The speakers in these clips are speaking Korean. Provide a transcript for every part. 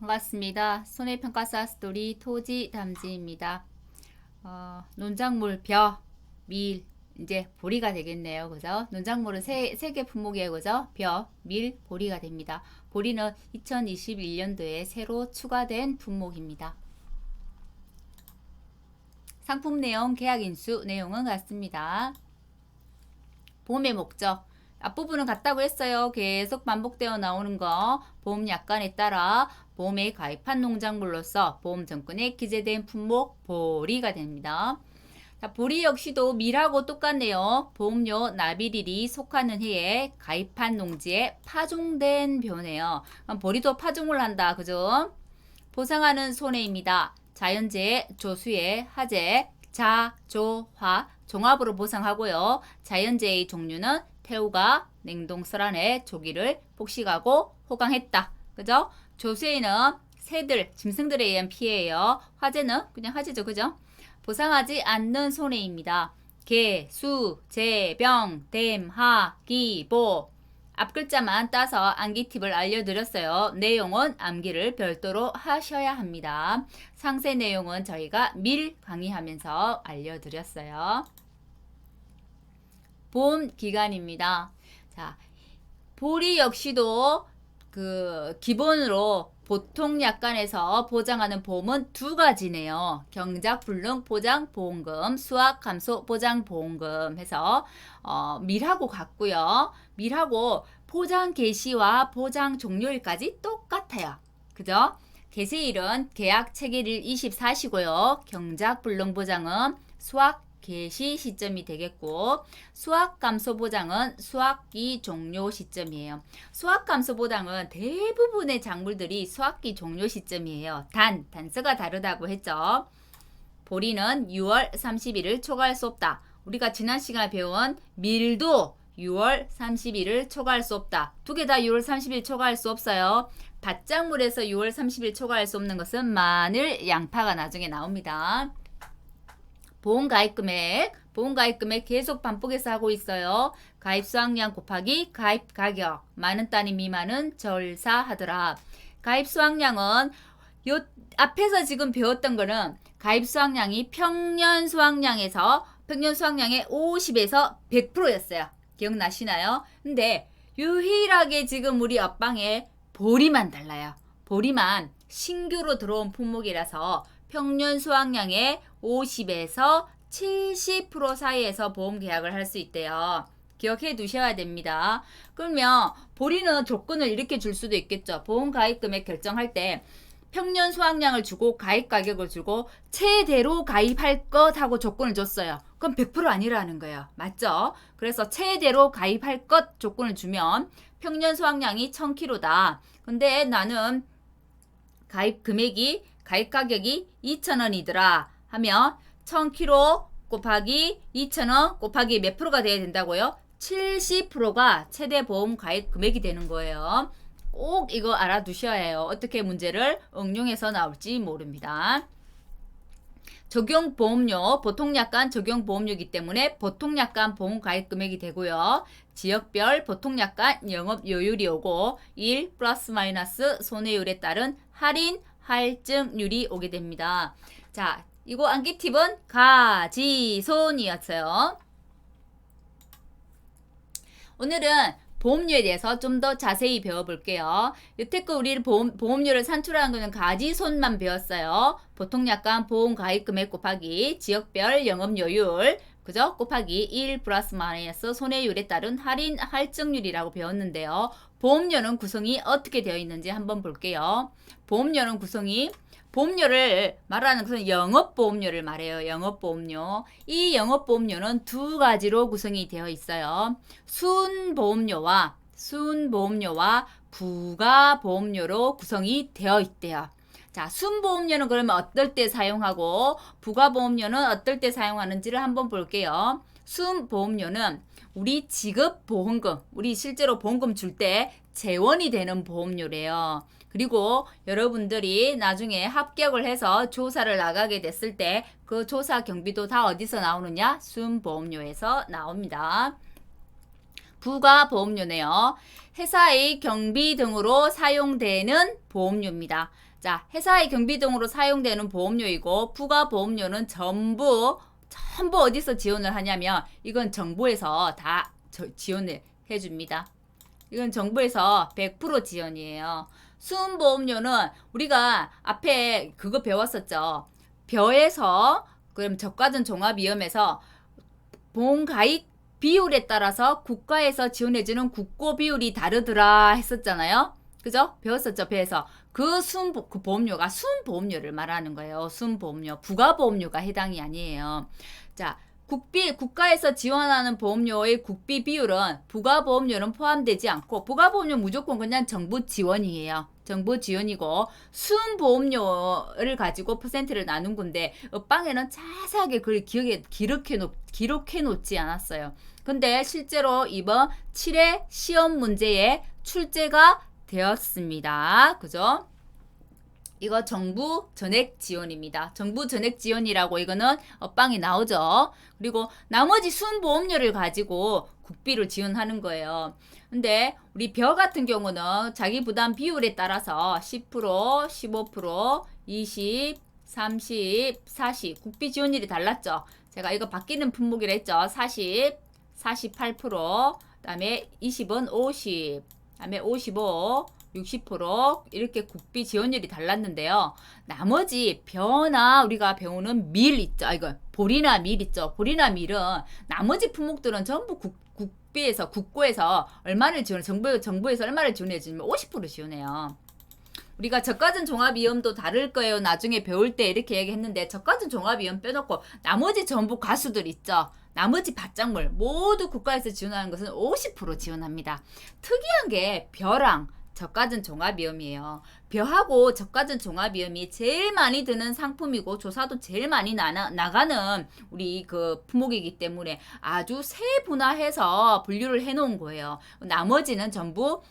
반갑습니다. 손해평가사 스토리 토지 담지입니다. 논작물 벼, 밀, 이제 보리가 되겠네요. 그죠? 논작물은 세 개 품목이에요. 그죠? 벼, 밀, 보리가 됩니다. 보리는 2021년도에 새로 추가된 품목입니다. 상품 내용, 계약 인수 내용은 같습니다. 보험의 목적. 앞부분은 같다고 했어요. 계속 반복되어 나오는 거. 보험 약관에 따라 보험에 가입한 농작물로서 보험증권에 기재된 품목 보리가 됩니다. 자, 보리 역시도 밀하고 똑같네요. 보험료 납입일이 속하는 해에 가입한 농지에 파종된 벼네요. 그럼 보리도 파종을 한다. 그죠? 보상하는 손해입니다. 자연재해, 조수해, 화재, 자, 조, 화 종합으로 보상하고요. 자연재해의 종류는 태우가 냉동설안에 조기를 폭식하고 호강했다. 그죠? 조수해는 새들, 짐승들에 의한 피해예요. 화재는 그냥 화재죠. 그죠? 보상하지 않는 손해입니다. 개, 수, 재, 병, 댐, 하, 기, 보 앞글자만 따서 암기 팁을 알려드렸어요. 내용은 암기를 별도로 하셔야 합니다. 상세 내용은 저희가 밀 강의하면서 알려드렸어요. 보험 기간입니다. 자, 보리 역시도 기본으로 보통 약관에서 보장하는 보험은 두 가지네요. 경작 불능 보장 보험금, 수확 감소 보장 보험금 해서 밀하고 같고요. 밀하고 보장 개시와 보장 종료일까지 똑같아요. 그죠? 개시일은 계약 체결일 24시고요. 경작 불능 보장은 수확 개시 시점이 되겠고 수확 감소 보장은 수확기 종료 시점이에요. 수확 감소 보장은 대부분의 작물들이 수확기 종료 시점이에요. 단서가 다르다고 했죠. 보리는 6월 30일을 초과할 수 없다. 우리가 지난 시간에 배운 밀도 6월 30일을 초과할 수 없다. 두 개 다 6월 30일 초과할 수 없어요. 밭작물에서 6월 30일 초과할 수 없는 것은 마늘, 양파가 나중에 나옵니다. 보험가입금액 계속 반복해서 하고 있어요. 가입 수확량 곱하기 가입 가격. 많은 단위 미만은 절사하더라. 가입 수확량은 요 앞에서 지금 배웠던 거는 가입 수확량이 평년 수확량의 50에서 100%였어요. 기억나시나요? 근데 유일하게 지금 우리 앞방에 보리만 달라요. 보리만 신규로 들어온 품목이라서 평년 수확량의 50에서 70% 사이에서 보험 계약을 할 수 있대요. 기억해 두셔야 됩니다. 그러면 보리는 조건을 이렇게 줄 수도 있겠죠. 보험 가입 금액 결정할 때 평년 수확량을 주고 가입 가격을 주고 최대로 가입할 것 하고 조건을 줬어요. 그럼 100% 아니라는 거예요. 맞죠? 그래서 최대로 가입할 것 조건을 주면 평년 수확량이 1000kg다. 근데 나는 가입 가격이 2,000원이더라 하면 1000kg 곱하기 2,000원 곱하기 몇 프로가 돼야 된다고요? 70%가 최대 보험 가입 금액이 되는 거예요. 꼭 이거 알아두셔야 해요. 어떻게 문제를 응용해서 나올지 모릅니다. 적용보험료, 보통약관 적용보험료이기 때문에 보통약관 보험 가입 금액이 되고요. 지역별 보통약관 영업요율이 오고 1 플러스 마이너스 손해율에 따른 할인 할증률이 오게 됩니다. 자, 이거 암기 팁은 가지손이었어요. 오늘은 보험료에 대해서 좀 더 자세히 배워볼게요. 여태껏 우리는 보험료를 산출하는 거는 가지손만 배웠어요. 보통약관 보험 가입 금액 곱하기 지역별 영업요율 그죠? 곱하기 1 플러스 마이너스 손해율에 따른 할인 할증률이라고 배웠는데요. 보험료는 구성이 어떻게 되어 있는지 한번 볼게요. 보험료를 말하는 것은 영업보험료를 말해요. 영업보험료. 이 영업보험료는 두 가지로 구성이 되어 있어요. 순보험료와 부가보험료로 구성이 되어 있대요. 자, 순보험료는 그러면 어떨 때 사용하고 부가보험료는 어떨 때 사용하는지를 한번 볼게요. 순보험료는 우리 지급보험금, 우리 실제로 보험금 줄 때 재원이 되는 보험료래요. 그리고 여러분들이 나중에 합격을 해서 조사를 나가게 됐을 때 그 조사 경비도 다 어디서 나오느냐? 순보험료에서 나옵니다. 부가보험료네요. 회사의 경비 등으로 사용되는 보험료입니다. 자, 회사의 경비등으로 사용되는 보험료이고 부가보험료는 전부 어디서 지원을 하냐면 이건 정부에서 다 지원을 해줍니다. 이건 정부에서 100% 지원이에요. 수은보험료는 우리가 앞에 그거 배웠었죠. 벼에서 그럼 저가전 종합위험에서 보험가입 비율에 따라서 국가에서 지원해주는 국고 비율이 다르더라 했었잖아요. 그죠? 배웠었죠, 배에서. 그 보험료가 수은보험료를 말하는 거예요. 수은보험료. 부가보험료가 해당이 아니에요. 자, 국가에서 지원하는 보험료의 국비 비율은 부가보험료는 포함되지 않고, 부가보험료 무조건 그냥 정부 지원이에요. 정부 지원이고, 수은보험료를 가지고 퍼센트를 나눈 건데, 빵에는 자세하게 그걸 기록해 놓지 않았어요. 근데 실제로 이번 7회 시험 문제에 출제가 되었습니다. 그죠? 이거 정부 전액 지원입니다. 정부 전액 지원이라고 이거는 빵이 나오죠. 그리고 나머지 수은보험료를 가지고 국비를 지원하는 거예요. 근데 우리 벼 같은 경우는 자기 부담 비율에 따라서 10%, 15%, 20, 30, 40 국비 지원율이 달랐죠. 제가 이거 바뀌는 품목이라 했죠. 40, 48%, 그다음에 20은 50, 그다음에 55, 60% 이렇게 국비 지원율이 달랐는데요. 나머지 벼나 우리가 배우는 밀 있죠. 이거 보리나 밀 있죠. 보리나 밀은 나머지 품목들은 전부 국비에서 국고에서 얼마를 지원 정부에서 얼마를 지원해 주면 50% 지원해요. 우리가 저가전 종합위험도 다를 거예요. 나중에 배울 때 이렇게 얘기했는데 저가전 종합위험 빼놓고 나머지 전부 가수들 있죠. 나머지 바짝물 모두 국가에서 지원하는 것은 50% 지원합니다. 특이한 게 벼랑 저가전 종합위험이에요. 벼하고 저가전 종합위험이 제일 많이 드는 상품이고 조사도 제일 많이 나가는 우리 그 품목이기 때문에 아주 세분화해서 분류를 해놓은 거예요. 나머지는 전부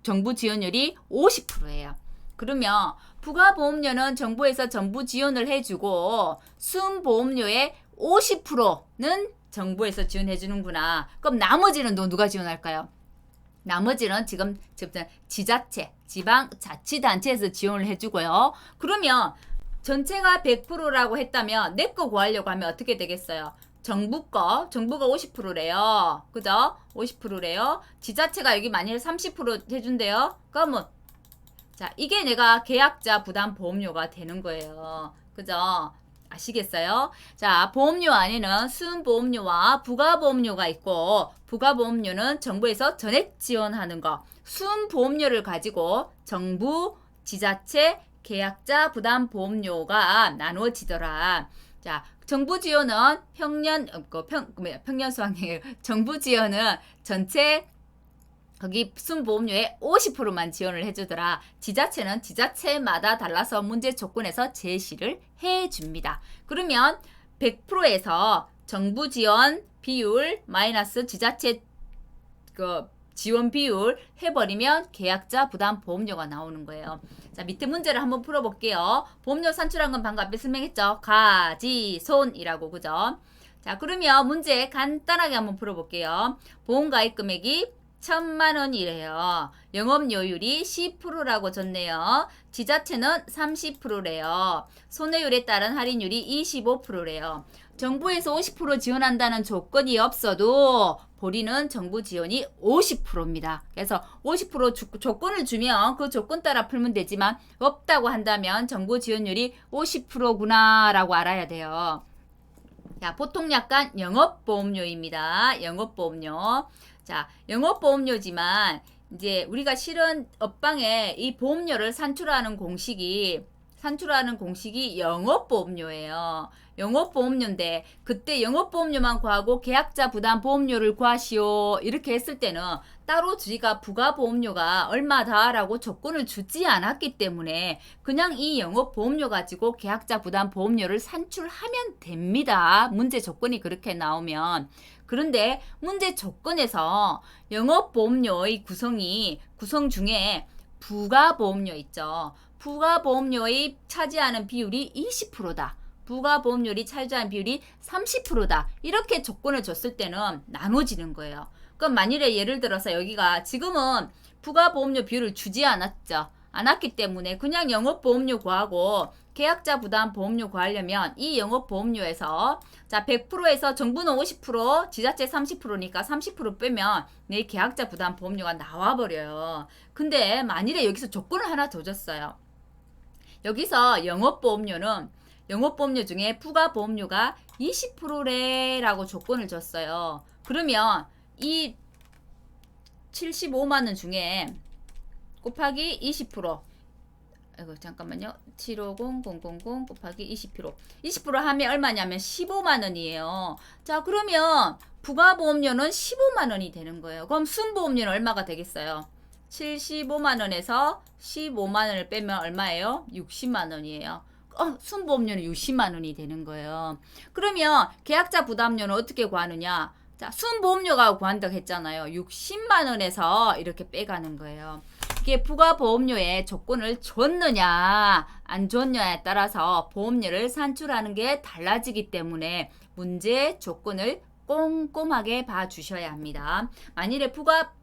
정부 지원율이 50%예요. 그러면 부가보험료는 정부에서 전부 지원을 해주고 수은보험료의 50%는 정부에서 지원해주는구나. 그럼 나머지는 누가 지원할까요? 나머지는 지금 지자체, 지방자치단체에서 지원을 해주고요. 그러면 전체가 100%라고 했다면 내 거 구하려고 하면 어떻게 되겠어요? 정부가 50%래요. 그죠? 50%래요. 지자체가 여기 만약에 30% 해준대요. 그러면 자, 이게 내가 계약자 부담 보험료가 되는 거예요. 그죠? 아시겠어요? 자, 보험료 안에는 수은보험료와 부가보험료가 있고 부가보험료는 정부에서 전액 지원하는 거, 수은보험료를 가지고 정부, 지자체, 계약자 부담 보험료가 나누어지더라. 자, 정부 지원은 평년 수학여행 정부 지원은 전체 거기 수은보험료의 50%만 지원을 해주더라. 지자체는 지자체마다 달라서 문제 조건에서 제시를 해줍니다. 그러면 100%에서 정부 지원 비율 마이너스 지자체 지원 비율 해버리면 계약자 부담 보험료가 나오는 거예요. 자, 밑에 문제를 한번 풀어볼게요. 보험료 산출한 건 방금 앞에 설명했죠. 가지손이라고 그죠? 자, 그러면 문제 간단하게 한번 풀어볼게요. 보험가입 금액이 1,000만 원이래요. 영업료율이 10%라고 줬네요. 지자체는 30%래요. 손해율에 따른 할인율이 25%래요. 정부에서 50% 지원한다는 조건이 없어도 보리는 정부 지원이 50%입니다. 그래서 50% 조건을 주면 그 조건 따라 풀면 되지만 없다고 한다면 정부 지원율이 50%구나 라고 알아야 돼요. 자, 보통 약관 영업보험료입니다. 영업보험료. 자, 영업보험료지만 이제 우리가 실은 업방에 이 보험료를 산출하는 공식이 영업보험료예요. 영업보험료인데 그때 영업보험료만 구하고 계약자 부담 보험료를 구하시오 이렇게 했을 때는 따로 저희가 부가보험료가 얼마다라고 조건을 주지 않았기 때문에 그냥 이 영업보험료 가지고 계약자 부담 보험료를 산출하면 됩니다. 문제 조건이 그렇게 나오면. 그런데 문제 조건에서 영업보험료의 구성 중에 부가보험료 있죠. 부가보험료의 차지하는 비율이 20%다. 부가보험료를 차지하는 비율이 30%다. 이렇게 조건을 줬을 때는 나눠지는 거예요. 그럼 만일에 예를 들어서 여기가 지금은 부가보험료 비율을 주지 않았죠. 안 왔기 때문에 그냥 영업보험료 구하고 계약자 부담 보험료 구하려면 이 영업보험료에서 자 100%에서 정부는 50%, 지자체 30%니까 30% 빼면 내 계약자 부담 보험료가 나와버려요. 근데 만일에 여기서 조건을 하나 더 줬어요. 여기서 영업보험료 중에 부가보험료가 20%래라고 조건을 줬어요. 그러면 이 75만 원 중에 곱하기 20%. 아이고 잠깐만요. 750,000 곱하기 20%. 20% 하면 얼마냐면 15만 원이에요. 자, 그러면 부가보험료는 15만 원이 되는 거예요. 그럼 순보험료는 얼마가 되겠어요? 75만 원에서 15만 원을 빼면 얼마예요? 60만 원이에요. 순보험료는 60만 원이 되는 거예요. 그러면 계약자 부담료는 어떻게 구하느냐? 자, 순보험료가 구한다고 했잖아요. 60만 원에서 이렇게 빼가는 거예요. 이게 부가보험료의 조건을 줬느냐 안 줬느냐에 따라서 보험료를 산출하는 게 달라지기 때문에 문제의 조건을 꼼꼼하게 봐주셔야 합니다. 만일에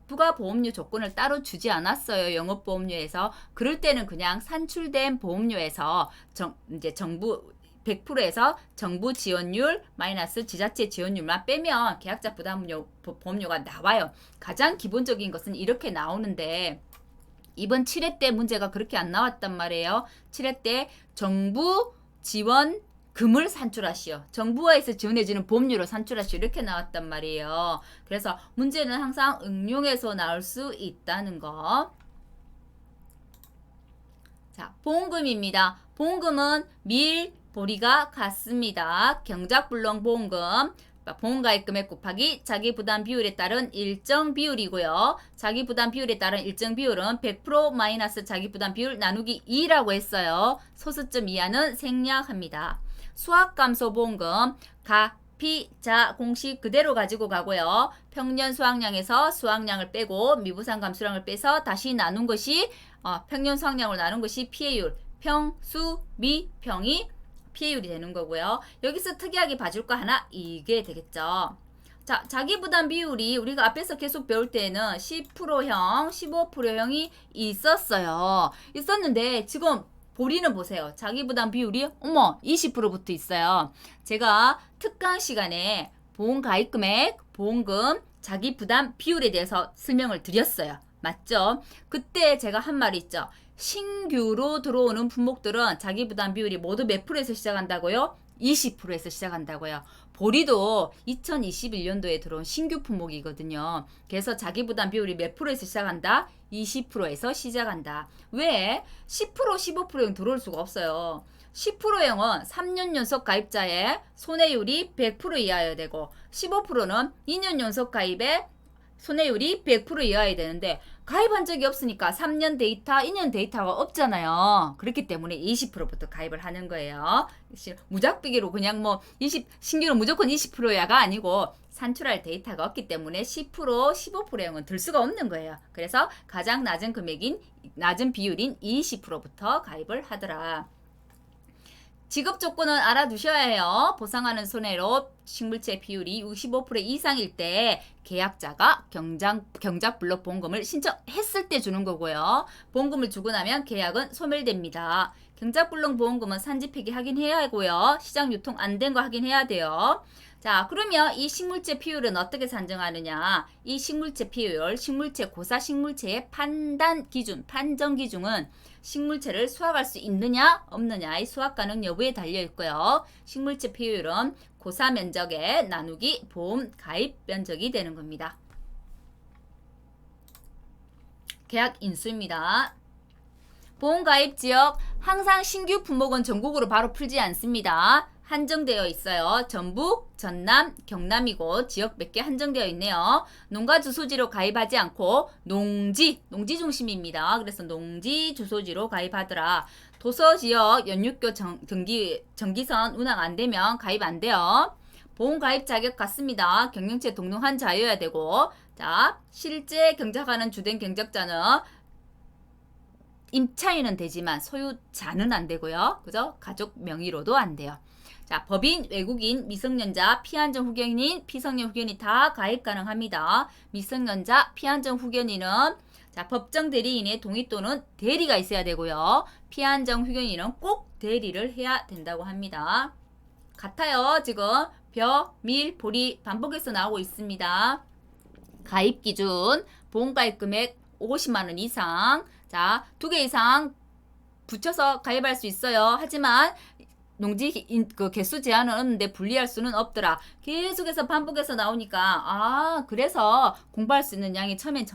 부가보험료 조건을 따로 주지 않았어요. 영업보험료에서. 그럴 때는 그냥 산출된 보험료에서 이제 정부 100%에서 정부 지원율 마이너스 지자체 지원율만 빼면 계약자 보험료가 나와요. 가장 기본적인 것은 이렇게 나오는데 이번 7회 때 문제가 그렇게 안 나왔단 말이에요. 7회 때 정부 지원금을 산출하시오. 정부에서 지원해주는 보험료로 산출하시오. 이렇게 나왔단 말이에요. 그래서 문제는 항상 응용해서 나올 수 있다는 거. 자, 보험금입니다. 보험금은 보리가 같습니다. 경작불능 보험금. 보험가입금액 곱하기 자기부담 비율에 따른 일정 비율이고요. 자기부담 비율에 따른 일정 비율은 100% 마이너스 자기부담 비율 나누기 2라고 했어요. 소수점 이하는 생략합니다. 수학감소보험금 가,피,자 공식 그대로 가지고 가고요. 평년 수확량에서 수확량을 빼고 미부상 감수량을 빼서 다시 나눈 것이 평년 수확량을 나눈 것이 피해율, 평, 수, 미, 평이 피해율이 되는 거고요. 여기서 특이하게 봐줄 거 하나 이게 되겠죠. 자, 자기부담 비율이 우리가 앞에서 계속 배울 때는 10%형, 15%형이 있었는데 지금 보리는 보세요. 자기부담 비율이 20% 붙어 있어요. 제가 특강 시간에 보험가입금액, 보험금, 자기부담 비율에 대해서 설명을 드렸어요. 맞죠? 그때 제가 한 말이 있죠. 신규로 들어오는 품목들은 자기부담 비율이 모두 몇 프로에서 시작한다고요? 20%에서 시작한다고요. 보리도 2021년도에 들어온 신규 품목이거든요. 그래서 자기부담 비율이 몇 프로에서 시작한다? 20%에서 시작한다. 왜? 10%, 15%형 들어올 수가 없어요. 10%형은 3년 연속 가입자의 손해율이 100% 이하여야 되고 15%는 2년 연속 가입의 손해율이 100% 이하여야 되는데 가입한 적이 없으니까 3년 데이터, 2년 데이터가 없잖아요. 그렇기 때문에 20%부터 가입을 하는 거예요. 무작비기로 그냥 신규는 무조건 20%야가 아니고 산출할 데이터가 없기 때문에 10%, 15%형은 들 수가 없는 거예요. 그래서 가장 낮은 비율인 20%부터 가입을 하더라. 지급 조건은 알아두셔야 해요. 보상하는 손해로 식물체 비율이 65% 이상일 때 계약자가 경작블록 보험금을 신청했을 때 주는 거고요. 보험금을 주고 나면 계약은 소멸됩니다. 경작블록 보험금은 산지 폐기 확인해야 하고요. 시장 유통 안 된 거 확인해야 돼요. 자, 그러면 이 식물체 비율은 어떻게 산정하느냐? 이 식물체 비율, 고사 식물체의 판정 기준은 식물체를 수확할 수 있느냐 없느냐의 수확 가능 여부에 달려 있고요. 식물체 비율은 고사 면적에 나누기 보험 가입 면적이 되는 겁니다. 계약 인수입니다. 보험 가입 지역 항상 신규 품목은 전국으로 바로 풀지 않습니다. 한정되어 있어요. 전북, 전남, 경남이고 지역 몇 개 한정되어 있네요. 농가 주소지로 가입하지 않고 농지 중심입니다. 그래서 농지 주소지로 가입하더라. 도서지역 연육교 전기선 운항 안 되면 가입 안 돼요. 보험 가입 자격 같습니다. 경영체 동등한 자여야 되고 자 실제 경작하는 주된 경작자는 임차인은 되지만 소유자는 안 되고요. 그죠? 가족 명의로도 안 돼요. 자, 법인, 외국인, 미성년자, 피한정 후견인, 피성년 후견인 다 가입 가능합니다. 미성년자, 피한정 후견인은 자, 법정 대리인의 동의 또는 대리가 있어야 되고요. 피한정 후견인은 꼭 대리를 해야 된다고 합니다. 같아요. 지금 벼, 밀, 보리 반복해서 나오고 있습니다. 가입 기준, 보험가입 금액 50만 원 이상. 자, 2개 이상 붙여서 가입할 수 있어요. 하지만 농지 그 개수 제한은 없는데 분리할 수는 없더라. 계속해서 반복해서 나오니까 그래서 공부할 수 있는 양이 처음엔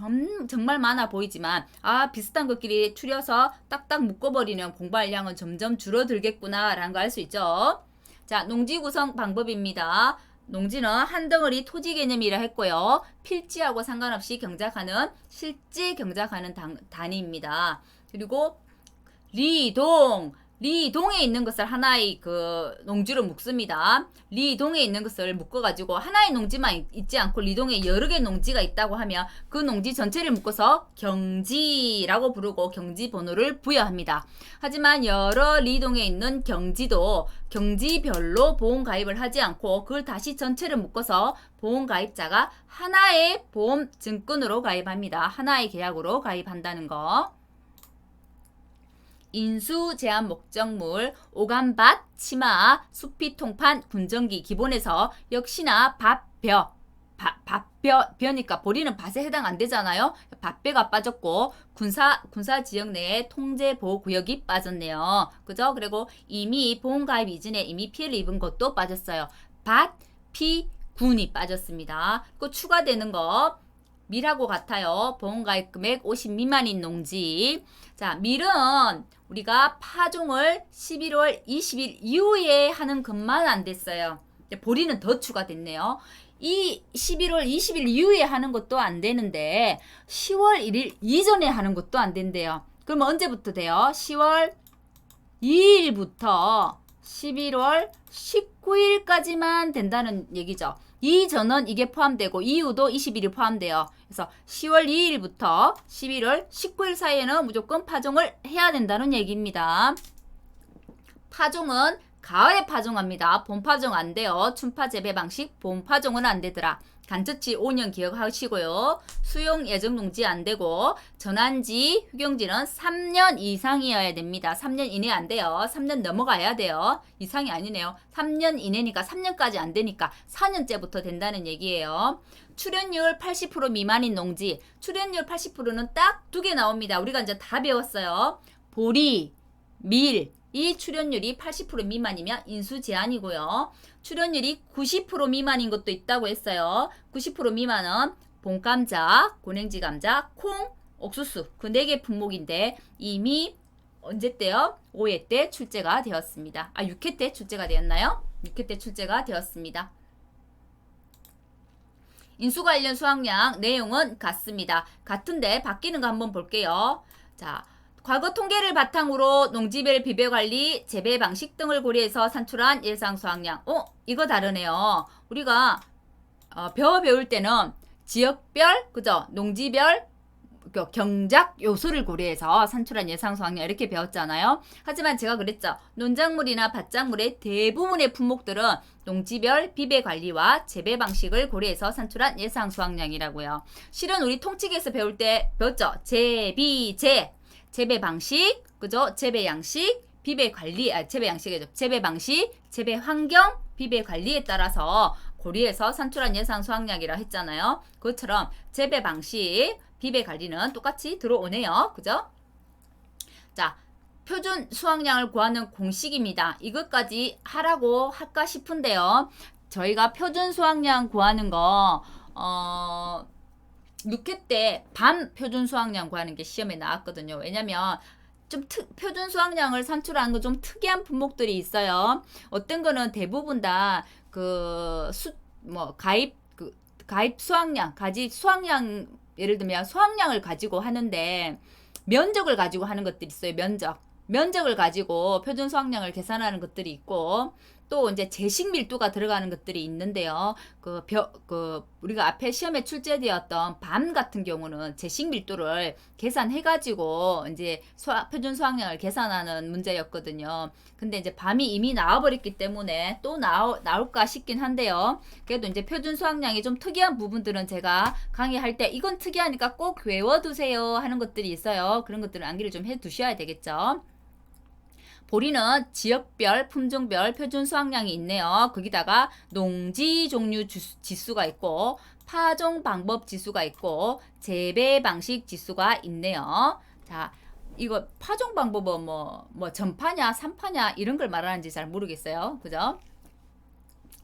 정말 많아 보이지만 비슷한 것끼리 추려서 딱딱 묶어버리면 공부할 양은 점점 줄어들겠구나 라는 거 알 수 있죠. 자, 농지 구성 방법입니다. 농지는 한 덩어리 토지 개념이라 했고요. 필지하고 상관없이 경작하는 실제 경작하는 단위입니다. 그리고 리동에 있는 것을 하나의 그 농지로 묶습니다. 리동에 있는 것을 묶어가지고 하나의 농지만 있지 않고 리동에 여러 개의 농지가 있다고 하면 그 농지 전체를 묶어서 경지라고 부르고 경지 번호를 부여합니다. 하지만 여러 리동에 있는 경지도 경지별로 보험 가입을 하지 않고 그걸 다시 전체를 묶어서 보험 가입자가 하나의 보험 증권으로 가입합니다. 하나의 계약으로 가입한다는 거. 인수 제한 목적물, 오간밭, 치마, 숲이 통판, 군정기 기본에서 역시나 벼니까 보리는 밭에 해당 안 되잖아요. 밭배가 빠졌고 군사 지역 내에 통제 보호 구역이 빠졌네요. 그죠? 그리고 이미 보험 가입 이전에 이미 피해를 입은 것도 빠졌어요. 밭, 피, 군이 빠졌습니다. 그 추가되는 거 밀하고 같아요. 보험가입 금액 50 미만인 농지. 자, 밀은 우리가 파종을 11월 20일 이후에 하는 것만 안 됐어요. 보리는 더 추가됐네요. 이 11월 20일 이후에 하는 것도 안 되는데 10월 1일 이전에 하는 것도 안 된대요. 그럼 언제부터 돼요? 10월 2일부터 11월 19일까지만 된다는 얘기죠. 이전은 이게 포함되고 이후도 20일이 포함돼요. 그래서 10월 2일부터 11월 19일 사이에는 무조건 파종을 해야 된다는 얘기입니다. 파종은 가을에 파종합니다. 봄 파종 안 돼요. 춘파 재배 방식 봄 파종은 안 되더라. 간접지 5년 기억하시고요. 수용 예정 농지 안 되고 전환지, 휴경지는 3년 이상이어야 됩니다. 3년 이내 안 돼요. 3년 넘어가야 돼요. 이상이 아니네요. 3년 이내니까 3년까지 안 되니까 4년째부터 된다는 얘기예요. 출연율 80% 미만인 농지. 출연율 80%는 딱 2개 나옵니다. 우리가 이제 다 배웠어요. 보리, 밀, 이 출연율이 80% 미만이면 인수 제한이고요. 출연율이 90% 미만인 것도 있다고 했어요. 90% 미만은 봄감자, 고냉지 감자, 콩, 옥수수 그 4개 품목인데 이미 언제 때요? 5회 때 출제가 되었습니다. 6회 때 출제가 되었나요? 6회 때 출제가 되었습니다. 인수 관련 수확량 내용은 같습니다. 같은데 바뀌는 거 한번 볼게요. 자, 과거 통계를 바탕으로 농지별 비배관리, 재배 방식 등을 고려해서 산출한 예상 수확량. 이거 다르네요. 우리가 벼 배울 때는 지역별, 그죠? 농지별 경작 요소를 고려해서 산출한 예상 수확량 이렇게 배웠잖아요. 하지만 제가 그랬죠. 논작물이나 밭작물의 대부분의 품목들은 농지별 비배 관리와 재배 방식을 고려해서 산출한 예상 수확량이라고요. 실은 우리 통치기에서 배울 때 배웠죠. 재배 방식, 그죠? 재배 양식, 비배 관리, 재배 양식이죠. 재배 방식, 재배 환경, 비배 관리에 따라서 고려해서 산출한 예상 수확량이라 했잖아요. 그것처럼 재배 방식, 비배 관리는 똑같이 들어오네요. 그죠? 자, 표준 수확량을 구하는 공식입니다. 이것까지 하라고 할까 싶은데요. 저희가 표준 수확량 구하는 거 6회 때 밤 표준 수확량 구하는 게 시험에 나왔거든요. 왜냐면 좀 표준 수확량을 산출하는 거 좀 특이한 품목들이 있어요. 어떤 거는 대부분 다 가입 수확량, 가지 수확량 예를 들면 수확량을 가지고 하는데 면적을 가지고 하는 것들이 있어요. 면적을 가지고 표준 수확량을 계산하는 것들이 있고 또 이제 제식 밀도가 들어가는 것들이 있는데요. 우리가 앞에 시험에 출제되었던 밤 같은 경우는 제식 밀도를 계산해가지고 이제 표준 수확량을 계산하는 문제였거든요. 근데 이제 밤이 이미 나와버렸기 때문에 또 나올까 싶긴 한데요. 그래도 이제 표준 수확량이 좀 특이한 부분들은 제가 강의할 때 이건 특이하니까 꼭 외워두세요 하는 것들이 있어요. 그런 것들은 암기를 좀 해두셔야 되겠죠. 보리는 지역별, 품종별 표준 수확량이 있네요. 거기다가 농지 종류 지수가 있고 파종 방법 지수가 있고 재배 방식 지수가 있네요. 자, 이거 파종 방법은 뭐 전파냐, 삼파냐 이런 걸 말하는지 잘 모르겠어요. 그죠?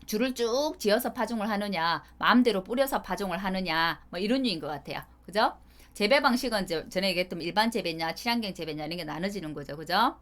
줄을 쭉 지어서 파종을 하느냐, 마음대로 뿌려서 파종을 하느냐, 뭐 이런 류인 것 같아요. 그죠? 재배 방식은 전에 얘기했던 일반 재배냐, 친환경 재배냐 이런 게 나눠지는 거죠. 그죠?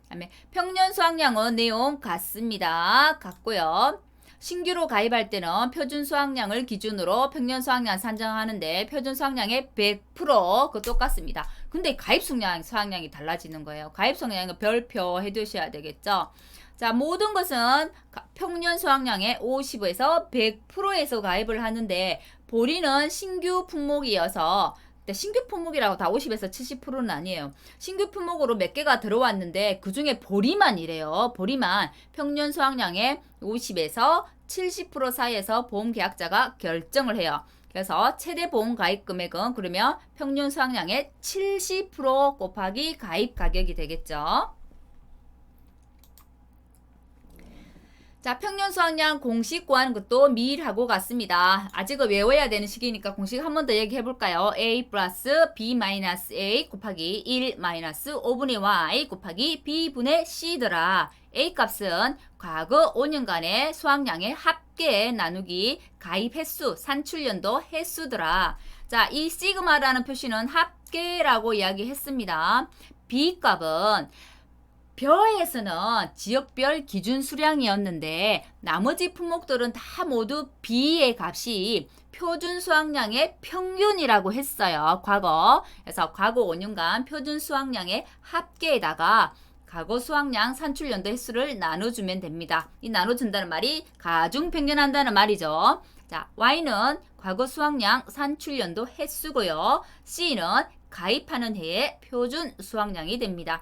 그다음에 평년 수확량은 내용 같고요. 신규로 가입할 때는 표준 수확량을 기준으로 평년 수확량 산정하는데 표준 수확량의 100% 그거 똑같습니다. 근데 가입 수확량이 달라지는 거예요. 가입 수확량은 별표 해두셔야 되겠죠. 자, 모든 것은 평년 수확량의 50에서 100%에서 가입을 하는데 보리는 신규 품목이어서 신규 품목이라고 다 50에서 70%는 아니에요. 신규 품목으로 몇 개가 들어왔는데 그 중에 보리만 이래요. 보리만 평년 수확량의 50에서 70% 사이에서 보험계약자가 결정을 해요. 그래서 최대 보험 가입 금액은 그러면 평년 수확량의 70% 곱하기 가입 가격이 되겠죠. 자, 평년 수확량 공식 구하는 것도 미일하고 같습니다. 아직은 외워야 되는 시기니까 공식 한 번 더 얘기해 볼까요? A 플러스 B 마이너스 A 곱하기 1 마이너스 5분의 Y 곱하기 B분의 C더라. A 값은 과거 5년간의 수확량의 합계 나누기 가입 횟수, 산출연도 횟수더라. 자, 이 시그마라는 표시는 합계라고 이야기했습니다. B 값은 벼에서는 지역별 기준 수량이었는데 나머지 품목들은 다 모두 B의 값이 표준 수확량의 평균이라고 했어요. 과거. 그래서 과거 5년간 표준 수확량의 합계에다가 과거 수확량 산출연도 횟수를 나눠주면 됩니다. 이 나눠준다는 말이 가중평균한다는 말이죠. 자, Y는 과거 수확량 산출연도 횟수고요. C는 가입하는 해의 표준 수확량이 됩니다.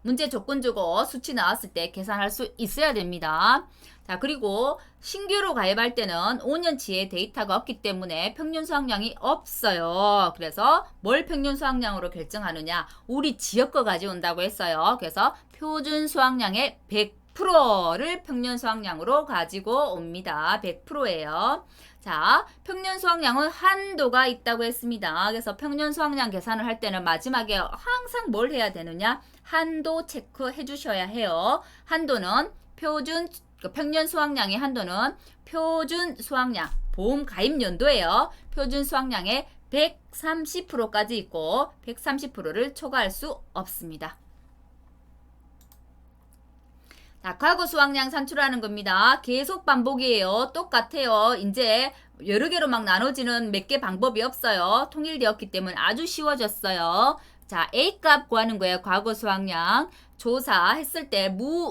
문제 조건 주고 수치 나왔을 때 계산할 수 있어야 됩니다. 자, 그리고 신규로 가입할 때는 5년치의 데이터가 없기 때문에 평균 수확량이 없어요. 그래서 뭘 평균 수확량으로 결정하느냐? 우리 지역 거 가져온다고 했어요. 그래서 표준 수확량의 100%를 평년 수확량으로 가지고 옵니다. 100%예요. 자, 평년 수확량은 한도가 있다고 했습니다. 그래서 평년 수확량 계산을 할 때는 마지막에 항상 뭘 해야 되느냐? 한도 체크해 주셔야 해요. 한도는 평년 수확량의 한도는 표준 수확량, 보험 가입 연도예요. 표준 수확량의 130%까지 있고 130%를 초과할 수 없습니다. 자, 과거 수확량 산출하는 겁니다. 계속 반복이에요. 똑같아요. 이제 여러 개로 막 나눠지는 몇 개 방법이 없어요. 통일되었기 때문에 아주 쉬워졌어요. 자, A 값 구하는 거예요. 과거 수확량. 조사했을 때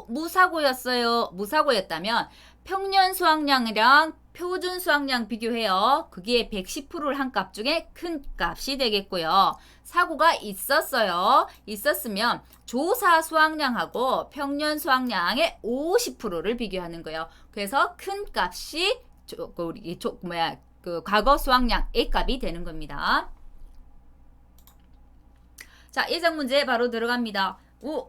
무사고였어요. 무사고였다면 평년 수확량이랑 표준 수확량 비교해요. 그게 110%를 한 값 중에 큰 값이 되겠고요. 사고가 있었어요. 있었으면 조사 수확량하고 평년 수확량의 50%를 비교하는 거예요. 그래서 큰 값이 과거 수확량 A 값이 되는 겁니다. 자, 예상 문제 바로 들어갑니다.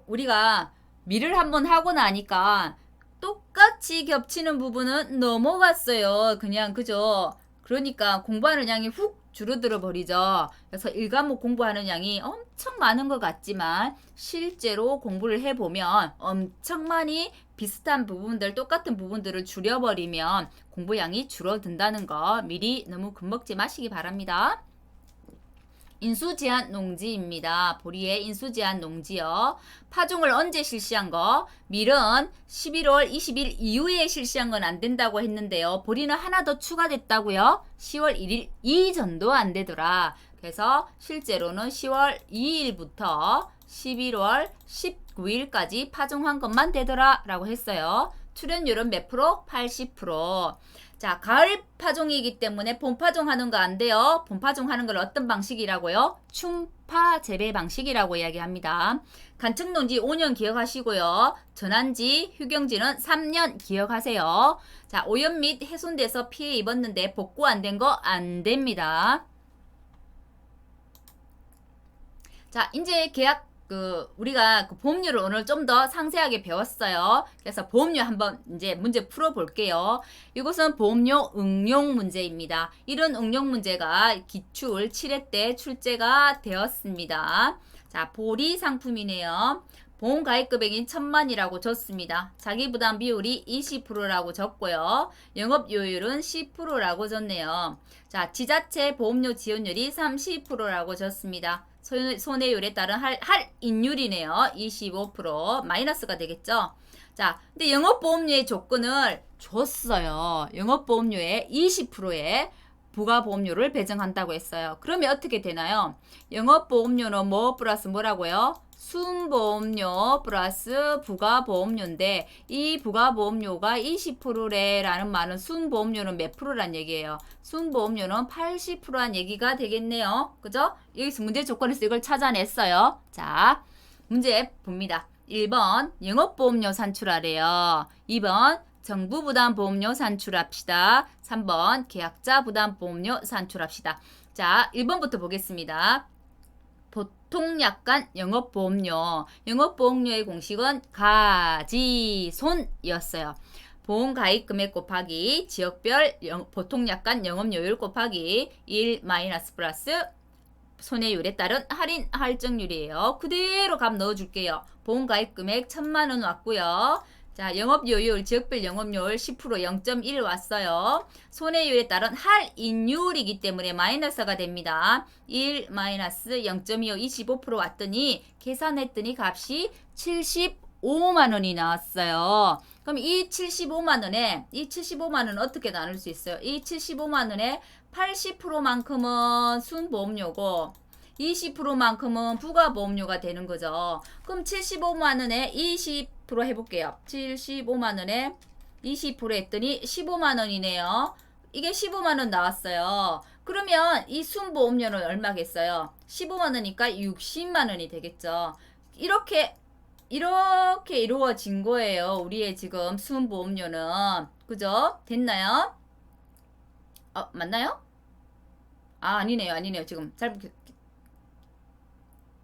우리가 미를 한번 하고 나니까 똑같이 겹치는 부분은 넘어갔어요. 그냥 그죠? 그러니까 공부하는 양이 훅 줄어들어 버리죠. 그래서 1과목 공부하는 양이 엄청 많은 것 같지만 실제로 공부를 해보면 엄청 많이 비슷한 부분들, 똑같은 부분들을 줄여버리면 공부량이 줄어든다는 거 미리 너무 겁먹지 마시기 바랍니다. 인수제한 농지입니다. 보리의 인수제한 농지요. 파종을 언제 실시한 거? 밀은 11월 20일 이후에 실시한 건 안 된다고 했는데요. 보리는 하나 더 추가됐다고요. 10월 1일 이전도 안 되더라. 그래서 실제로는 10월 2일부터 11월 19일까지 파종한 것만 되더라 라고 했어요. 출현율은 몇 프로? 80%. 자, 가을 파종이기 때문에 봄 파종하는 거 안 돼요. 봄 파종하는 걸 어떤 방식이라고요? 충파 재배 방식이라고 이야기합니다. 간측농지 5년 기억하시고요. 전환지, 휴경지는 3년 기억하세요. 자, 오염 및 훼손돼서 피해 입었는데 복구 안 된 거 안 됩니다. 자, 이제 계약 우리가 보험료를 오늘 좀 더 상세하게 배웠어요. 그래서 보험료 한번 이제 문제 풀어볼게요. 이것은 보험료 응용 문제입니다. 이런 응용 문제가 기출 7회 때 출제가 되었습니다. 자, 보리 상품이네요. 보험 가입 금액인 1000만이라고 줬습니다. 자기 부담 비율이 20%라고 줬고요. 영업 요율은 10%라고 줬네요. 자, 지자체 보험료 지원율이 30%라고 줬습니다. 손해율에 따른 할인율이네요. 25% 마이너스가 되겠죠. 자, 근데 영업보험료의 조건을 줬어요. 영업보험료의 20%의 부가보험료를 배정한다고 했어요. 그러면 어떻게 되나요? 영업보험료는 뭐 플러스 뭐라고요? 순보험료 플러스 부가보험료인데 이 부가보험료가 20%래라는 말은 순보험료는 몇 프로란 얘기예요? 순보험료는 80%란 얘기가 되겠네요. 그죠? 여기서 문제 조건에서 이걸 찾아냈어요. 자, 문제 봅니다. 1번 영업보험료 산출하래요. 2번 정부부담보험료 산출합시다. 3번 계약자 부담보험료 산출합시다. 자, 1번부터 보겠습니다. 보통약관 영업보험료. 영업보험료의 공식은 가지손이었어요. 보험 가입 금액 곱하기 지역별 보통약관 영업료율 곱하기 1 마이너스 플러스 손해율에 따른 할인 할증률이에요. 그대로 값 넣어줄게요. 보험 가입 금액 1000만원 왔고요. 자, 영업요율, 지역별 영업요율 10% 0.1 왔어요. 손해율에 따른 할인율이기 때문에 마이너스가 됩니다. 1 마이너스 0.25 25% 왔더니 계산했더니 값이 75만원이 나왔어요. 그럼 이 75만원은 어떻게 나눌 수 있어요? 이 75만원에 80%만큼은 순보험료고 20%만큼은 부가보험료가 되는 거죠. 그럼 75만원에 20% 해볼게요. 75만원에 20% 했더니 15만원이네요. 이게 15만원 나왔어요. 그러면 이 순보험료는 얼마겠어요? 15만원이니까 60만원이 되겠죠. 이렇게 이루어진 거예요. 우리의 지금 순보험료는. 그죠? 됐나요? 맞나요? 아니네요. 지금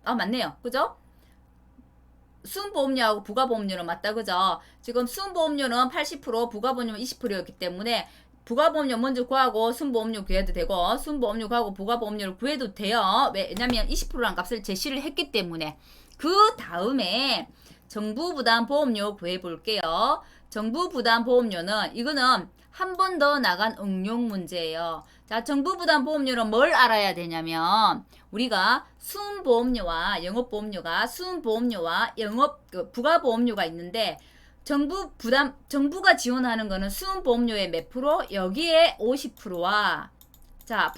맞네요. 그죠? 순보험료하고 부가보험료는 맞다. 그죠? 지금 순보험료는 80%, 부가보험료는 20%였기 때문에 부가보험료 먼저 구하고 순보험료 구해도 되고 순보험료 구하고 부가보험료를 구해도 돼요. 왜냐면 20%라는 값을 제시를 했기 때문에. 그 다음에 정부부담보험료 구해볼게요. 정부부담보험료는 이거는 한 번 더 나간 응용 문제예요. 자, 정부부담보험료는 뭘 알아야 되냐면 우리가 순보험료와 영업보험료가 순보험료와 부가보험료가 있는데 정부가 지원하는 거는 순보험료의 몇 프로? 여기에 50%와 자,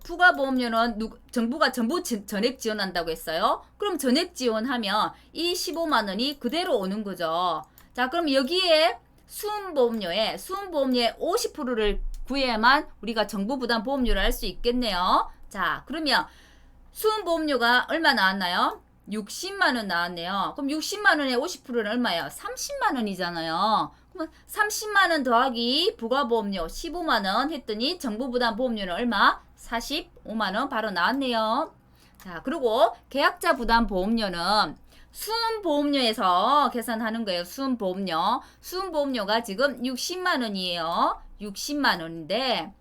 부가보험료는 정부가 전부 전액 지원한다고 했어요. 그럼 전액 지원하면 이 15만원이 그대로 오는 거죠. 자, 그럼 여기에 수음보험료의 50%를 구해야만 우리가 정부부담보험료를 할 수 있겠네요. 자, 그러면 수음보험료가 얼마 나왔나요? 60만원 나왔네요. 그럼 60만원에 50%는 얼마예요? 30만원이잖아요. 그럼 30만원 더하기 부가보험료 15만원 했더니 정부부담보험료는 얼마? 45만원 바로 나왔네요. 자, 그리고 계약자 부담보험료는 수음보험료에서 계산하는 거예요. 수음보험료. 수음보험료가 지금 60만원이에요. 60만원인데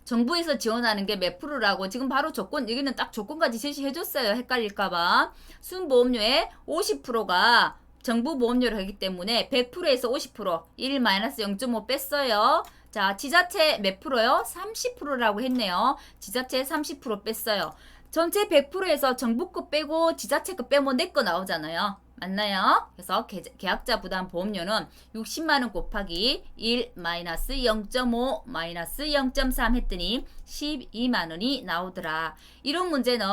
정부에서 지원하는 게 몇 프로라고 지금 바로 조건 여기는 딱 조건까지 제시해줬어요. 헷갈릴까봐. 순보험료의 50%가 정부 보험료를 하기 때문에 100%에서 50% 1-0.5 뺐어요. 자, 지자체 몇 프로요? 30%라고 했네요. 지자체 30% 뺐어요. 전체 100%에서 정부 거 빼고 지자체 거 빼면 내 거 나오잖아요. 맞나요? 그래서 계약자 부담 보험료는 60만 원 곱하기 1 마이너스 0.5 마이너스 0.3 했더니 12만 원이 나오더라. 이런 문제는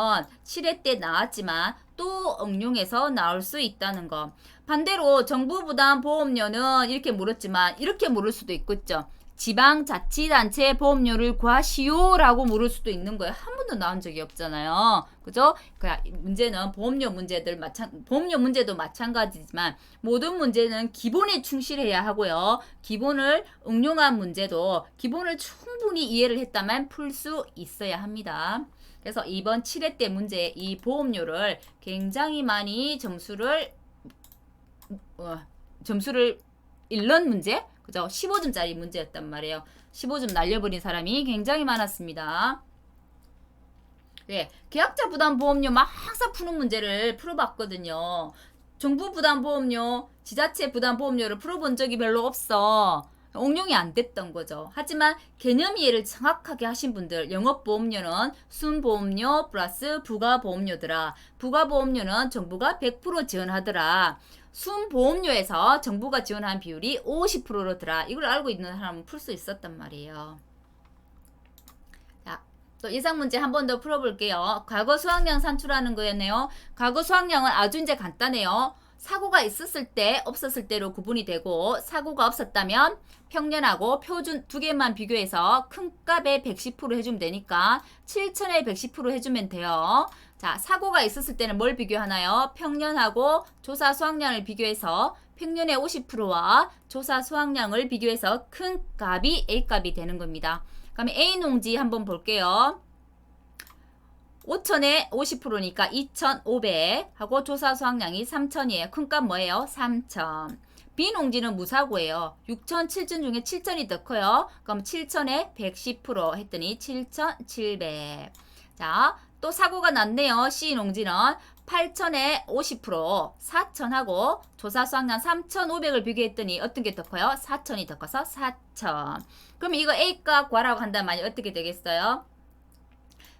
7회 때 나왔지만 또 응용해서 나올 수 있다는 거. 반대로 정부 부담 보험료는 이렇게 물었지만 이렇게 물을 수도 있겠죠. 지방자치단체 보험료를 구하시오라고 물을 수도 있는 거예요. 한 번도 나온 적이 없잖아요. 그죠? 문제는 보험료 문제도 마찬가지지만 모든 문제는 기본에 충실해야 하고요. 기본을 응용한 문제도 기본을 충분히 이해를 했다면 풀 수 있어야 합니다. 그래서 이번 7회 때 문제 이 보험료를 굉장히 많이 점수를 잃는 문제? 그죠? 15점짜리 문제였단 말이에요. 15점 날려버린 사람이 굉장히 많았습니다. 네, 계약자 부담 보험료 막 항상 푸는 문제를 풀어봤거든요. 정부 부담 보험료, 지자체 부담 보험료를 풀어본 적이 별로 없어. 응용이 안 됐던 거죠. 하지만 개념 이해를 정확하게 하신 분들, 영업보험료는 순보험료 플러스 부가보험료더라. 부가보험료는 정부가 100% 지원하더라. 순보험료에서 정부가 지원한 비율이 50%로더라. 이걸 알고 있는 사람은 풀 수 있었단 말이에요. 자, 또 예상 문제 한 번 더 풀어볼게요. 과거 수확량 산출하는 거였네요. 과거 수확량은 아주 이제 간단해요. 사고가 있었을 때, 없었을 때로 구분이 되고, 사고가 없었다면 평년하고 표준 두 개만 비교해서 큰 값에 110% 해주면 되니까 7천에 110% 해주면 돼요. 자, 사고가 있었을 때는 뭘 비교하나요? 평년하고 조사 수확량을 비교해서 평년의 50%와 조사 수확량을 비교해서 큰 값이 A값이 되는 겁니다. 그럼 A 농지 한번 볼게요. 5천에 50%니까 2,500 하고 조사 수확량이 3천이에요. 큰 값 뭐예요? 3천. B 농지는 무사고예요. 6천, 7천 중에 7천이 더 커요. 그럼 7천에 110% 했더니 7,700. 자, 또 사고가 났네요. C 농지는 8천에 50%, 4천하고 조사 수확량 3,500을 비교했더니 어떤 게 더 커요? 4천이 더 커서 4천. 그럼 이거 A값 구하라고 한다면 어떻게 되겠어요?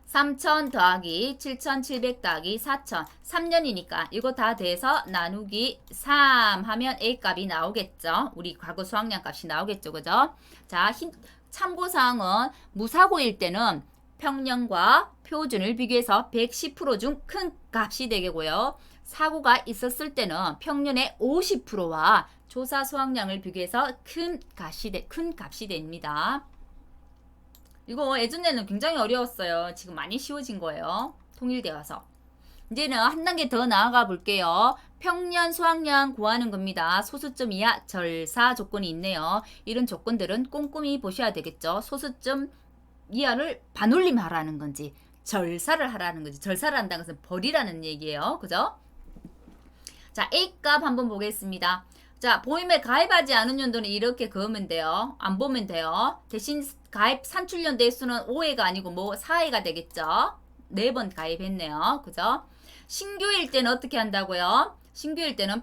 3,000 더하기 7,700 더하기 4,000 3년이니까 이거 다 돼서 나누기 3 하면 A값이 나오겠죠. 우리 과거 수확량 값이 나오겠죠. 그죠? 자, 참고사항은 무사고일 때는 평년과 표준을 비교해서 110% 중 큰 값이 되겠고요. 사고가 있었을 때는 평년의 50%와 조사 수확량을 비교해서 큰 값이 됩니다. 이거 예전에는 굉장히 어려웠어요. 지금 많이 쉬워진 거예요. 통일되어서. 이제는 한 단계 더 나아가 볼게요. 평년 수확량 구하는 겁니다. 소수점 이하 절사 조건이 있네요. 이런 조건들은 꼼꼼히 보셔야 되겠죠. 소수점 이하를 반올림하라는 건지 절사를 하라는 건지 절사를 한다는 것은 버리라는 얘기예요. 그죠? 자, A값 한번 보겠습니다. 자, 보험에 가입하지 않은 연도는 이렇게 그으면 돼요. 안 보면 돼요. 대신 가입 산출연도의 수는 5회가 아니고 뭐 4회가 되겠죠. 4번 가입했네요. 그죠? 신규일 때는 어떻게 한다고요? 신규일 때는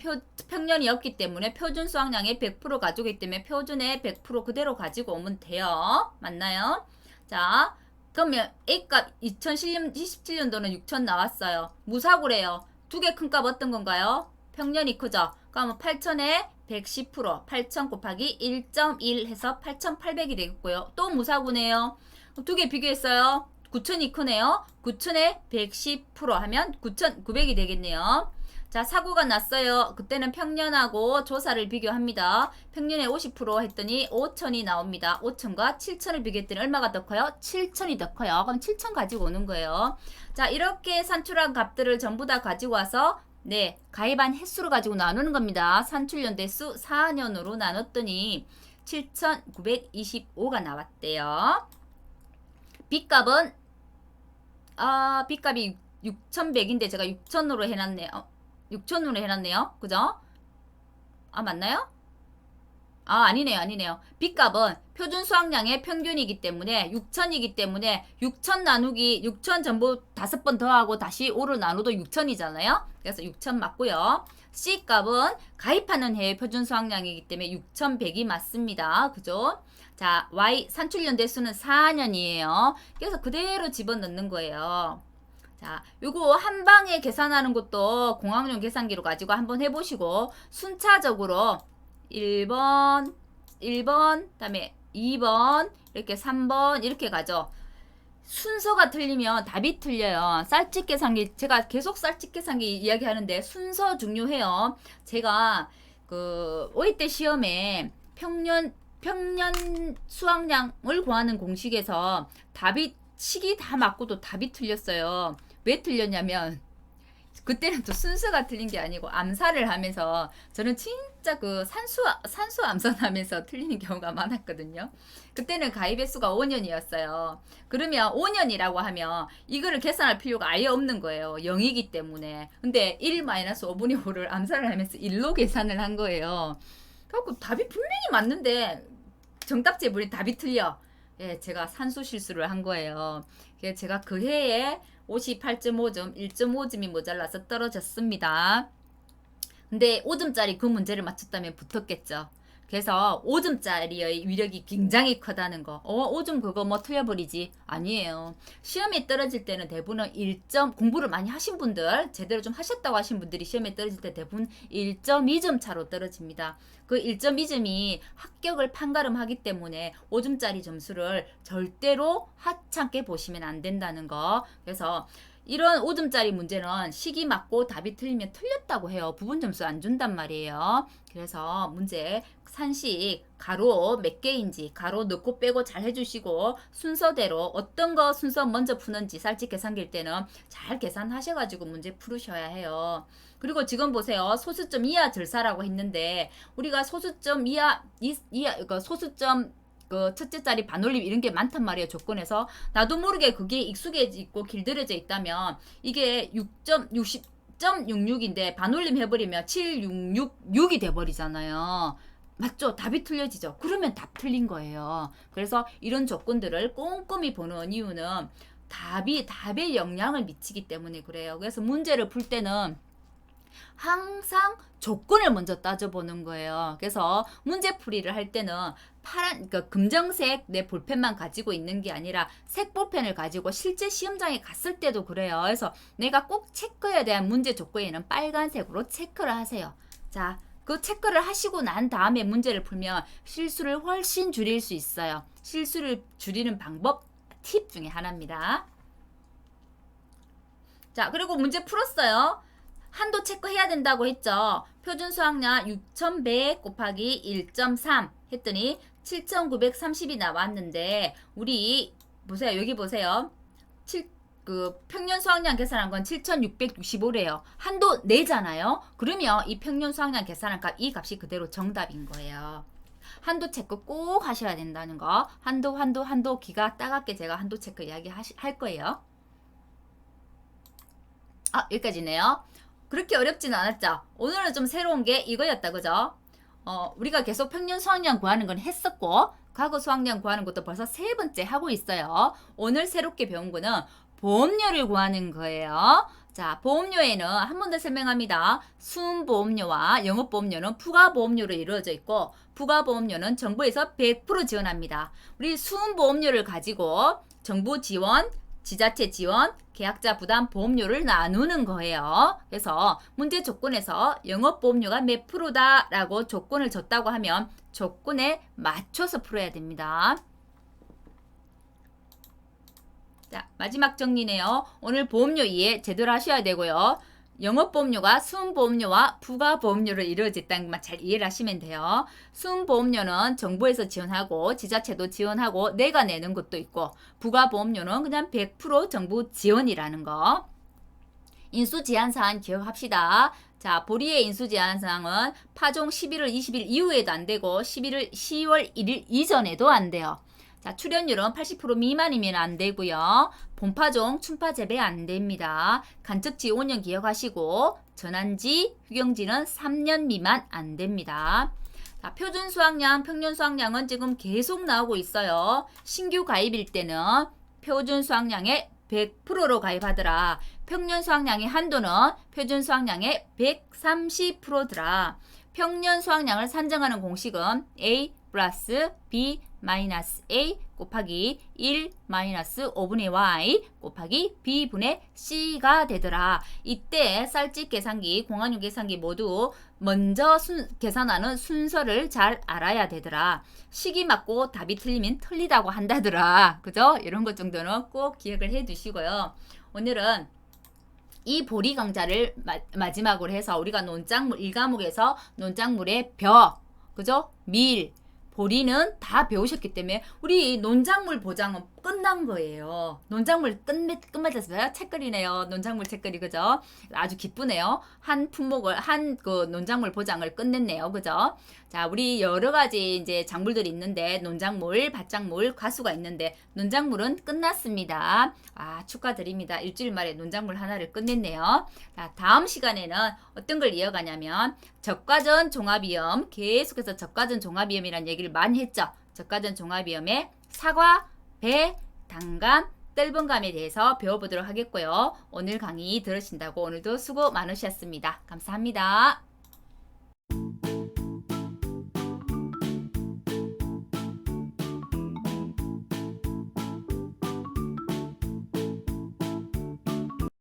평년이 없기 때문에 표준 수확량의 100% 가지고 때문에 표준의 100% 그대로 가지고 오면 돼요. 맞나요? 자, 그러면 A값 2027년도는 6천 나왔어요. 무사고래요. 두 개 큰 값 어떤 건가요? 평년이 크죠? 그러면 8천에 110% 8천 곱하기 1.1 해서 8,800이 되겠고요. 또 무사고네요. 두 개 비교했어요. 9천이 크네요. 9천에 110% 하면 9,900이 되겠네요. 자, 사고가 났어요. 그때는 평년하고 조사를 비교합니다. 평년에 50% 했더니 5천이 나옵니다. 5천과 7천을 비교했더니 얼마가 더 커요? 7천이 더 커요. 그럼 7천 가지고 오는 거예요. 자, 이렇게 산출한 값들을 전부 다 가지고 와서 네, 가입한 횟수로 가지고 나누는 겁니다. 산출연대수 4년으로 나눴더니 7,925가 나왔대요. B값은 B값이 6,100인데 제가 6,000으로 해놨네요. 6,000으로 해놨네요. 그죠? 맞나요? 아니네요. B값은 표준 수확량의 평균이기 때문에 6천이기 때문에 6천 나누기 6천 전부 5번 더하고 다시 5로 나눠도 6천이잖아요. 그래서 6천 맞고요. C값은 가입하는 해의 표준 수확량이기 때문에 6,100이 맞습니다. 그죠? 자, Y 산출연대 수는 4년이에요. 그래서 그대로 집어넣는 거예요. 자, 요거 한 방에 계산하는 것도 공학용 계산기로 가지고 한번 해보시고 순차적으로 1번, 1번, 그다음에 2번, 이렇게 3번 이렇게 가죠. 순서가 틀리면 답이 틀려요. 쌀집 계산기 제가 계속 쌀집 계산기 이야기하는데 순서 중요해요. 제가 그 오2 때 시험에 평년 수학량을 구하는 공식에서 답이 식이 다 맞고도 답이 틀렸어요. 왜 틀렸냐면 그때는 또 순서가 틀린 게 아니고 암산을 하면서 저는 진짜 그 산수 암산하면서 틀리는 경우가 많았거든요. 그때는 가입 횟수가 5년이었어요. 그러면 5년이라고 하면 이거를 계산할 필요가 아예 없는 거예요. 0이기 때문에. 근데 1-5분의 5를 암산을 하면서 1로 계산을 한 거예요. 그래갖고 답이 분명히 맞는데 정답지에 보니 답이 틀려. 예, 제가 산수 실수를 한 거예요. 그래서 제가 그 해에 58.5점, 1.5점이 모자라서 떨어졌습니다. 근데 5점짜리 그 문제를 맞췄다면 붙었겠죠. 그래서 5점짜리의 위력이 굉장히 크다는 거. 5점 그거 뭐 틀려버리지. 아니에요. 시험에 떨어질 때는 대부분 1점, 공부를 많이 하신 분들, 제대로 좀 하셨다고 하신 분들이 시험에 떨어질 때 대부분 1.2점 차로 떨어집니다. 그 1.2점이 합격을 판가름하기 때문에 5점짜리 점수를 절대로 하찮게 보시면 안 된다는 거. 그래서 이런 5점짜리 문제는 식이 맞고 답이 틀리면 틀렸다고 해요. 부분 점수 안 준단 말이에요. 그래서 문제 산식 가로 몇 개인지 가로 넣고 빼고 잘 해주시고 순서대로 어떤 거 순서 먼저 푸는지 쌀집 계산기일 때는 잘 계산하셔가지고 문제 풀으셔야 해요. 그리고 지금 보세요. 소수점 이하 절사라고 했는데 우리가 소수점 이하 그 소수점 그 첫째 자리 반올림 이런 게 많단 말이에요. 조건에서 나도 모르게 그게 익숙해져 있고 길들여져 있다면 이게 60.66인데 반올림 해버리면 7666이 돼버리잖아요. 맞죠? 답이 틀려지죠. 그러면 답 틀린 거예요. 그래서 이런 조건들을 꼼꼼히 보는 이유는 답의 영향을 미치기 때문에 그래요. 그래서 문제를 풀 때는 항상 조건을 먼저 따져보는 거예요. 그래서 문제풀이를 할 때는 그러니까 금정색 내 볼펜만 가지고 있는 게 아니라 색 볼펜을 가지고 실제 시험장에 갔을 때도 그래요. 그래서 내가 꼭 체크해야 되는 문제 조건에는 빨간색으로 체크를 하세요. 자, 그 체크를 하시고 난 다음에 문제를 풀면 실수를 훨씬 줄일 수 있어요. 실수를 줄이는 방법 팁 중에 하나입니다. 자, 그리고 문제 풀었어요. 한도 체크해야 된다고 했죠. 표준 수학량 6100 곱하기 1.3 했더니 7930이 나왔는데 우리 보세요. 여기 보세요. 그 평년 수학량 계산한 건 7665래요. 한도 내잖아요. 그러면 이 평년 수학량 계산한 값, 이 값이 그대로 정답인 거예요. 한도 체크 꼭 하셔야 된다는 거. 한도 기가 따갑게 제가 한도 체크 이야기 할 거예요. 여기까지네요. 그렇게 어렵지는 않았죠. 오늘은 좀 새로운 게 이거였다, 그죠? 우리가 계속 평년 수학량 구하는 건 했었고 과거 수학량 구하는 것도 벌써 세 번째 하고 있어요. 오늘 새롭게 배운 거는 보험료를 구하는 거예요. 자, 보험료에는 한 번 더 설명합니다. 순보험료와 영업보험료는 부가보험료로 이루어져 있고 부가보험료는 정부에서 100% 지원합니다. 우리 순보험료를 가지고 정부 지원, 지자체 지원, 계약자 부담 보험료를 나누는 거예요. 그래서 문제 조건에서 영업보험료가 몇 프로다 라고 조건을 줬다고 하면 조건에 맞춰서 풀어야 됩니다. 자, 마지막 정리네요. 오늘 보험료 이해 제대로 하셔야 되고요. 영업보험료가 순보험료와 부가보험료로 이루어졌다는 것만 잘 이해를 하시면 돼요. 순보험료는 정부에서 지원하고 지자체도 지원하고 내가 내는 것도 있고 부가보험료는 그냥 100% 정부 지원이라는 거. 인수제한사항 기억합시다. 자, 보리의 인수제한사항은 파종 11월 20일 이후에도 안 되고 10월 1일 이전에도 안 돼요. 자, 출연율은 80% 미만이면 안 되고요. 본파종, 춘파 재배 안 됩니다. 간척지 5년 기억하시고 전환지, 휴경지는 3년 미만 안 됩니다. 자, 표준 수학량, 평년 수학량은 지금 계속 나오고 있어요. 신규 가입일 때는 표준 수학량의 100%로 가입하더라. 평년 수학량의 한도는 표준 수학량의 130%더라. 평년 수학량을 산정하는 공식은 A 플러스 B 마이너스 A 곱하기 1 마이너스 5분의 Y 곱하기 B분의 C가 되더라. 이때 쌀집 계산기, 공항용 계산기 모두 먼저 계산하는 순서를 잘 알아야 되더라. 식이 맞고 답이 틀리면 틀리다고 한다더라. 그죠? 이런 것 정도는 꼭 기억을 해 두시고요. 오늘은 이 보리 강좌를 마지막으로 해서 우리가 논작물 1과목에서 논작물의 벼, 그죠? 밀, 보리는 다 배우셨기 때문에 우리 논작물 보장은 끝난 거예요. 논작물 끝맺었어요. 책거리네요. 논작물 책거리, 그죠? 아주 기쁘네요. 한 품목을, 그 논작물 보장을 끝냈네요. 그죠? 자, 우리 여러 가지 이제 작물들이 있는데, 논작물, 밭작물, 과수가 있는데, 논작물은 끝났습니다. 아, 축하드립니다. 일주일 만에 논작물 하나를 끝냈네요. 자, 다음 시간에는 어떤 걸 이어가냐면, 적과전 종합위험, 계속해서 적과전 종합위험이라는 얘기를 많이 했죠. 적과전 종합위험에 사과, 배, 단감, 떫은감에 대해서 배워보도록 하겠고요. 오늘 강의 들으신다고 오늘도 수고 많으셨습니다. 감사합니다.